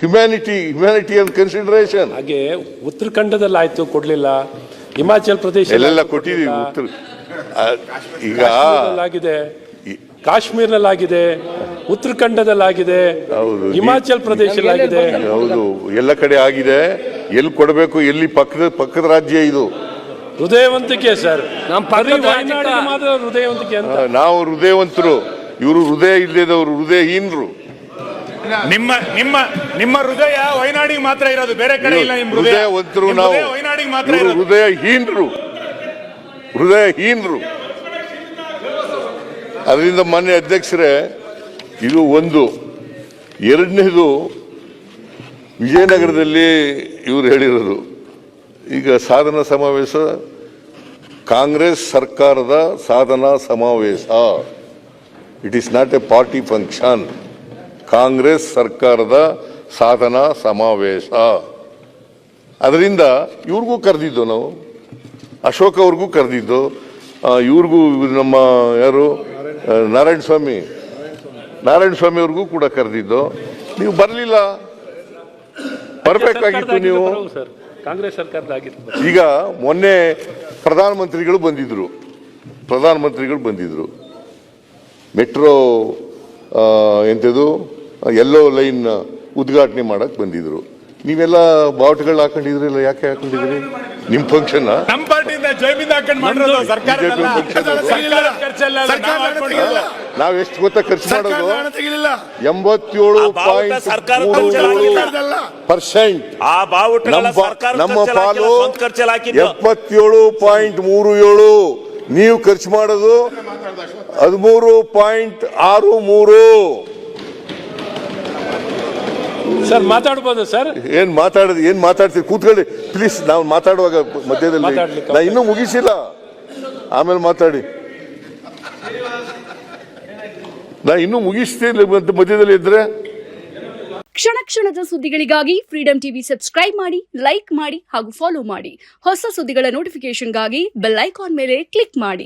Humanity and consideration. ಹಾಗೆ ಉತ್ತರಾಖಂಡದಲ್ಲಿ ಆಯ್ತು, ಕೊಡ್ಲಿಲ್ಲ. ಹಿಮಾಚಲ್ ಪ್ರದೇಶ ಎಲ್ಲೆಲ್ಲ ಕೊಟ್ಟಿದ್ದೀವಿ. ಈಗ ಆಗಿದೆ, ಕಾಶ್ಮೀರದಲ್ಲಾಗಿದೆ, ಉತ್ತರಾಖಂಡದಲ್ಲಾಗಿದೆ, ಹಿಮಾಚಲ್ ಪ್ರದೇಶದಲ್ಲಾಗಿದೆ. ಹೌದು, ಎಲ್ಲ ಕಡೆ ಆಗಿದೆ. ಎಲ್ಲಿ ಕೊಡಬೇಕು, ಎಲ್ಲಿ ಪಕ್ಕದ ರಾಜ್ಯ ಇದು. ಹೃದಯವಂತಿಕೆ ಸರ್, ವಯನಾಡಿಗೆ ಮಾತ್ರ ಹೃದಯವಂತಿಕೆ ಅಂತ. ನಾವು ಹೃದಯವಂತರು, ಇವರು ಹೃದಯ ಇಲ್ಲದವರು ಹೃದಯಹೀನರು. ನಿಮ್ಮ ಹೃದಯ ವಯನಾಡಿಗೆ ಮಾತ್ರ ಇರೋದು, ಬೇರೆ ಕಡೆ ಇಲ್ಲ. ಹೃದಯವಂತರು ನಾವು, ವಯನಾಡಿಗೆ ಮಾತ್ರ ಹೃದಯಹೀನರು. ಅದರಿಂದ ಮಾನ್ಯ ಅಧ್ಯಕ್ಷರೇ, ಇದು ಒಂದು. ಎರಡನೇದು, ವಿಜಯನಗರದಲ್ಲಿ ಇವರು ಹೇಳಿರೋದು, ಈಗ ಸಾಧನಾ ಸಮಾವೇಶ, ಕಾಂಗ್ರೆಸ್ ಸರ್ಕಾರದ ಸಾಧನಾ ಸಮಾವೇಶ. It is not A party function. Congress ಸರ್ಕಾರದ ಸಾಧನಾ ಸಮಾವೇಶ. ಅದರಿಂದ ಇವ್ರಿಗೂ ಕರೆದಿದ್ದು ನಾವು, ಅಶೋಕ್ ಅವ್ರಿಗೂ ಕರೆದಿದ್ದು, ಇವ್ರಿಗೂ, ನಮ್ಮ ಯಾರು ನಾರಾಯಣ ಸ್ವಾಮಿ ಅವ್ರಿಗೂ ಕೂಡ ಕರೆದಿದ್ದು. ನೀವು ಬರಲಿಲ್ಲ, ಬರಬೇಕಾಗಿತ್ತು ನೀವು. ಕಾಂಗ್ರೆಸ್ ಸರ್ಕಾರದಾಗಿತ್ತು. ಈಗ ಮೊನ್ನೆ ಪ್ರಧಾನಮಂತ್ರಿಗಳು ಬಂದಿದ್ರು. ಮೆಟ್ರೋ ಎಂಥದ್ದು ಎಲ್ಲೋ ಲೈನ್ ಉದ್ಘಾಟನೆ ಮಾಡಕ್ ಬಂದಿದ್ರು. ನೀವೆಲ್ಲ ಬಾವುಟಗಳು ಹಾಕೊಂಡಿದ್ರಲ್ಲ, ಯಾಕೆ ಹಾಕೊಂಡಿದ್ರಿ? ನಿಮ್ ಫಂಕ್ಷನ್ ನಾವ್ ಎಷ್ಟು ಗೊತ್ತಾ ಖರ್ಚು ಮಾಡೋದು? 87.37%. ನಮ್ಮ ಪಾಲು 77.37. ನೀವು ಖರ್ಚು ಮಾಡೋದು 13.63. ಸರ್ ಮಾತಾಡ್ಬೋದು ಸರ್? ಏನ್ ಮಾತಾಡ್ತೀರಿ? ಕೂತ್ಕೊಳ್ಳಿ ಪ್ಲೀಸ್. ನಾವು ಮಾತಾಡುವಾಗ ಮಧ್ಯದಲ್ಲಿ ನಾ ಇನ್ನೂ ಮುಗಿಸಿಲ್ಲ, ಆಮೇಲೆ ಮಾತಾಡಿ. ನಾ ಇನ್ನೂ ಮುಗಿಸ್ತೀನಿ ಮಧ್ಯದಲ್ಲಿ ಇದ್ರೆ. ಕ್ಷಣ ಕ್ಷಣದ ಸುದ್ದಿಗಳಿಗಾಗಿ ಫ್ರೀಡಂ ಟಿವಿ ಸಬ್ಸ್ಕ್ರೈಬ್ ಮಾಡಿ, ಲೈಕ್ ಮಾಡಿ ಹಾಗೂ ಫಾಲೋ ಮಾಡಿ. ಹೊಸ ಸುದ್ದಿಗಳ ನೋಟಿಫಿಕೇಶನ್ಗಾಗಿ ಬೆಲ್ ಐಕಾನ್ ಮೇಲೆ ಕ್ಲಿಕ್ ಮಾಡಿ.